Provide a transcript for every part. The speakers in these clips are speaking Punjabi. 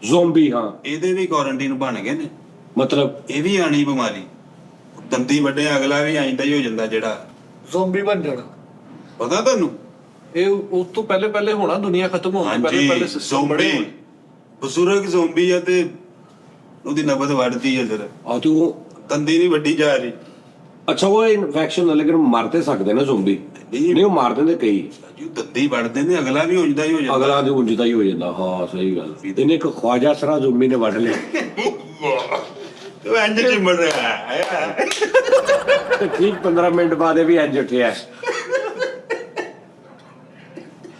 ਜ਼ੋਂਬੀ, ਹਾਂ। ਇਹਦੇ ਵੀ ਕੁਆਰੰਟਾਈਨ ਬਣ ਗਏ ਨੇ, ਮਤਲਬ ਇਹ ਵੀ ਆਣੀ ਬਿਮਾਰੀ। ਦੰਦੀ ਵੱਡੇ ਅਗਲਾ ਵੀ ਆਇੰਦਾ ਹੀ ਹੋ ਜਾਂਦਾ ਜਿਹੜਾ ਜ਼ੋਂਬੀ ਬਣ ਜਾਣਾ। ਪਤਾ ਤੁਹਾਨੂੰ? ਇਹ ਉਸ ਤੋਂ ਪਹਿਲੇ ਪਹਿਲੇ ਹੋਣਾ, ਦੁਨੀਆ ਖਤਮ ਹੋਣ ਤੋਂ ਪਹਿਲੇ ਪਹਿਲੇ ਸਿਸਟਮ ਬੜੇ ਜ਼ੋਂਬੀ ਬਜ਼ੁਰਗ ਜ਼ੋਂਬੀ ਆ ਤੇ ਉਹਦੀ ਨਬਜ਼ ਵੱਧਦੀ ਹੈ ਫਿਰ। ਆ ਤੂੰ ਦੰਦੀ ਨਹੀਂ ਵੱਡੀ ਜਾ ਰਹੀ। ਅੱਛਾ, ਉਹ ਇਨਫੈਕਸ਼ਨ ਨਾਲ ਲੇਕਿਨ ਮਰ ਤੇ ਸਕਦੇ ਨਾ ਜ਼ੋਂਬੀ? ਨਹੀਂ, ਉਹ ਮਾਰ ਦਿੰਦੇ ਕਈ। ਜੀ ਦੰਦੀ ਵੱਢਦੇ ਨੇ, ਅਗਲਾ ਵੀ ਉਂਝਦਾ ਹੀ ਹੋ ਜਾਂਦਾ। ਅਗਲਾ ਤੇ ਉਂਝਦਾ ਹੀ ਹੋ ਜਾਂਦਾ। ਹਾਂ, ਸਹੀ ਗੱਲ। ਇਹਨੇ ਇੱਕ ਖਵਾਜਾ ਸਰਾ ਜ਼ੋਂਬੀ ਨੇ ਵੱਢ ਲਿਆ ਤੂੰ ਇੰਜ ਚਿੰਬੜ ਰਿਹਾ ਹੈ ਤੇ ਠੀਕ 15 ਮਿੰਟ ਬਾਅਦ ਇਹ ਵੀ ਇੰਜ ਉੱਠਿਆ।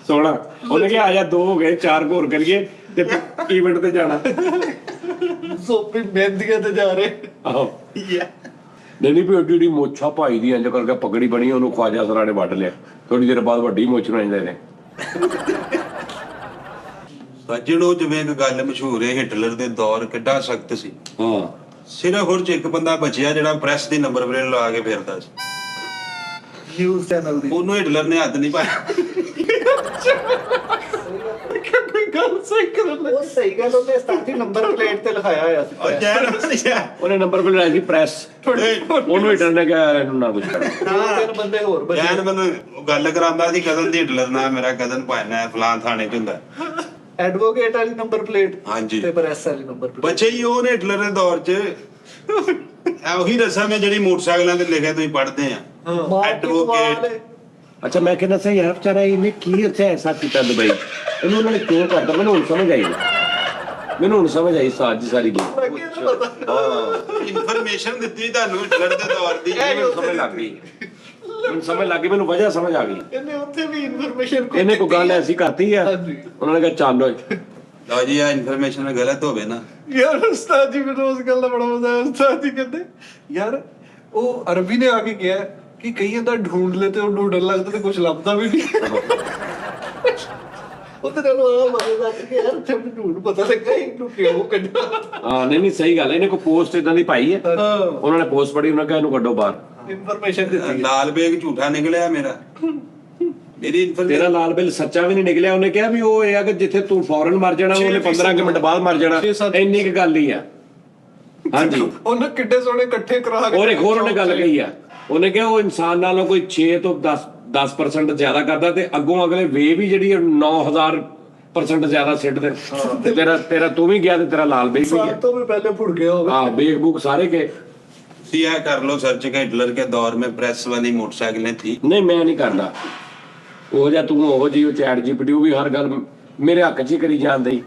ਸੋਹਣਾ। ਉਹਨੇ ਕਿਹਾ ਆ ਜਾ, 2 ਹੋ ਗਏ, 4 ਹੋਰ ਕਰੀਏ ਤੇ ਇਵੈਂਟ ਤੇ ਜਾਣਾ। ਜ਼ੋਂਬੀ ਮਹਿੰਦੀਆਂ ਤੇ ਜਾ ਰਹੇ। ਆਹੋ। ਨਹੀਂ ਵੀ ਓਡੀ ਮੋਛਾ ਭਾਈ ਦੀ ਇੰਜ ਕਰਕੇ ਪਗੜੀ ਬਣੀ, ਉਹਨੂੰ ਖਵਾਜਾ ਸਰਾ ਨੇ ਵੱਢ ਲਿਆ। ਥੋੜੀ ਦੇਰ ਬਾਅਦ ਵੱਡੀ ਮੁੱਛ ਨੂੰ ਜਾਂਦੇ ਨੇ। ਸੱਜਣੋ, ਜਿਵੇਂ ਇੱਕ ਗੱਲ ਮਸ਼ਹੂਰ ਹੈ, ਹਿਟਲਰ ਦੇ ਦੌਰ ਕਿੱਡਾ ਸਖਤ ਸੀ। ਹਾਂ, ਸਿਰਫ ਹੋਰ ਚ ਇੱਕ ਬੰਦਾ ਬਚਿਆ ਜਿਹੜਾ ਪ੍ਰੈਸ ਦੀ ਨੰਬਰ ਪਲੇਟ ਲਾ ਕੇ ਫਿਰਦਾ ਸੀ। ਨਿਊਜ਼ ਚੈਨਲ ਦੀ ਉਹਨੂੰ ਹਿਟਲਰ ਨੇ ਹੱਥ ਨਹੀਂ ਪਾਇਆ। ਗੱਲ ਸਹੀ ਕਰ। ਉਹ ਸਹੀ ਗੱਲ, ਉਹਨੇ ਸਟਾਰਟ ਨੰਬਰ ਪਲੇਟ ਤੇ ਲਿਖਾਇਆ ਹੋਇਆ ਸੀ। ਉਹ ਜੈਨ ਉਹਨੇ ਨੰਬਰ ਪਲੇਟ ਲਾਈ ਸੀ ਪ੍ਰੈਸ। ਉਹਨੂੰ ਹਿਟਲਰ ਨੇ ਕਿਹਾ ਇਹਨੂੰ ਨਾ ਕੁਝ ਕਰ। 2-3 ਬੰਦੇ ਹੋਰ ਬਚੇ। ਜੈਨ ਮੈਨੂੰ ਗੱਲ ਕਰਾਂਦਾ ਸੀ ਕਦਨ ਦੀ, ਹਿਟਲਰ ਨਾਲ ਮੇਰਾ ਕਦਨ ਭਾਣਾ ਫਲਾਨ ਥਾਣੇ 'ਚ ਹੁੰਦਾ। ਐਡਵੋਕੇਟ ਵਾਲੀ ਨੰਬਰ ਪਲੇਟ ਹਾਂਜੀ, ਤੇ ਪ੍ਰੈਸ ਵਾਲੀ ਨੰਬਰ ਪਲੇਟ। ਬਚੇ ਹੀ ਉਹਨੇ ਹਿਟਲਰ ਦੇ ਦੌਰ 'ਚ। ਉਹੀ ਰਸਮ ਹੈ ਜਿਹੜੀ ਮੋਟਰਸਾਈਕਲਾਂ ਤੇ ਲਿਖਿਆ ਤੁਸੀਂ ਪੜ੍ਹਦੇ ਆ, ਐਡਵੋਕੇਟ। ਅੱਛਾ, ਮੈਂ ਕਹਿੰਦਾ ਸਹੀ ਯਾਰ, ਵਿਚਾਰਾ ਇਹਨੇ ਕੀ ਉੱਥੇ ਐਸਾ ਕੀਤਾ ਦੁਬਈ? ਇਹਨੂੰ ਉਹਨਾਂ ਨੇ ਕਿਉਂ ਕਰਤਾ? ਮੈਨੂੰ ਹੁਣ ਸਮਝ ਆਈ। ਮੈਨੂੰ ਹੁਣ ਸਮਝ ਆਈ ਸਾਰੀ ਗੱਲ। ਇਨਫੋਰਮੇਸ਼ਨ ਦਿੱਤੀ ਤੁਹਾਨੂੰ ਹਿਟਲਰ ਦੇ ਦੌਰ ਦੀ। ਮੈਨੂੰ ਸਮਝ ਲੱਗ ਗਈ। ਮੈਨੂੰ ਵਜ੍ਹਾ ਸਮਝ ਆ ਗਈ। ਇਹਨੇ ਉੱਥੇ ਵੀ ਇਨਫੋਰਮੇਸ਼ਨ ਇਹਨੇ ਕੋਈ ਗੱਲ ਐਸੀ ਕਰਤੀ ਆ, ਉਹਨਾਂ ਨੇ ਕਿਹਾ ਚੱਲ ਓਏ। ਲਓ ਜੀ, ਆ ਇਨਫੋਰਮੇਸ਼ਨ ਗਲਤ ਹੋਵੇ ਨਾ। ਯਾਰ ਉਸਤਾਦ ਜੀ, ਮੈਨੂੰ ਉਸ ਗੱਲ ਦਾ ਬੜਾ ਮਜ਼ਾ ਆਇਆ। ਉਸਤਾਦ ਜੀ ਕਹਿੰਦੇ ਯਾਰ ਉਹ ਅਰਬੀ ਨੇ ਆ ਕੇ ਕਿਹਾ ਕਿ ਕਈਆਂ ਦਾ ਢੂੰਡ ਲੈ ਤੇ ਉਹ ਢੂੰਡਣ ਲੱਗਦਾ ਤੇ ਕੁਝ ਲੱਭਦਾ ਵੀ ਨਹੀਂ। ਉਹਦੇ ਨਾਲ ਆ ਮਜ਼ਾ ਆ ਕਿ ਯਾਰ ਤੇ ਢੂੰਡ ਪਤਾ ਲੱਗਾ ਇਹਨੂੰ ਕਿਉਂ ਕੱਢਿਆ। ਹਾਂ, ਨਹੀਂ ਸਹੀ ਗੱਲ। ਇਹਨੇ ਕੋਈ ਪੋਸਟ ਇਦਾਂ ਦੀ ਪਾਈ ਹੈ, ਉਹਨਾਂ ਨੇ ਪੋਸਟ ਪੜ੍ਹੀ, ਉਹਨਾਂ ਕਿਹਾ ਇਹਨੂੰ ਕੱਢੋ ਬਾਹਰ। ਇਨਫੋਰਮੇਸ਼ਨ ਦਿੱਤੀ। ਲਾਲ ਬੇਗ ਝੂਠਾ ਨਿਕਲਿਆ ਮੇਰਾ। ਮੇਰੀ ਤੇਰਾ ਲਾਲ ਬਿੱਲ ਸੱਚਾ ਵੀ ਨਹੀਂ ਨਿਕਲਿਆ। ਉਹਨੇ ਕਿਹਾ ਵੀ ਉਹ ਇਹ ਆ ਕਿ ਜਿੱਥੇ ਤੂੰ ਫੌਰਨ ਮਰ ਜਾਣਾ, ਉਹਨੇ 15 ਮਿੰਟ ਬਾਅਦ ਮਰ ਜਾਣਾ। ਇੰਨੀ ਕੁ ਗੱਲ ਹੀ ਆ। ਹਾਂਜੀ, ਉਹਨਾਂ ਕਿੱਡੇ ਸੋਹਣੇ ਇਕੱਠੇ ਕਰਾ ਕੇ। ਔਰ ਇੱਕ ਹੋਰ ਉਹਨੇ ਗੱਲ ਕਹੀ ਆ। ਉਹਨੇ ਕਿਹਾ ਉਹ ਇਨਸਾਨ ਨਾਲੋਂ ਕੋਈ 6 ਤੋਂ 10% ਜ਼ਿਆਦਾ ਕਰਦਾ ਤੇ ਅੱਗੋਂ ਅਗਲੇ ਵੇ ਵੀ ਜਿਹੜੀ 9000% ਜ਼ਿਆਦਾ ਸਿੱਟਦੇ। ਤੇ ਤੇਰਾ ਤੂੰ ਵੀ ਗਿਆ ਤੇ ਤੇਰਾ ਲਾਲ ਬੇਗ ਵੀ ਗਿਆ। ਤੋਂ ਵੀ ਪਹਿਲੇ ਫੁੜ ਗਿਆ ਹੋਵੇ। हाँ, बेग बुक सारे के। यह कर लो सर्च के हिटलर के दौर में प्रेस वाली मोटरसाइकिलें थी। नहीं, मैं नहीं करना। वो जा तू हो जी चैट जीपीटी भी हर गल मेरे हक च ही करी जान दई।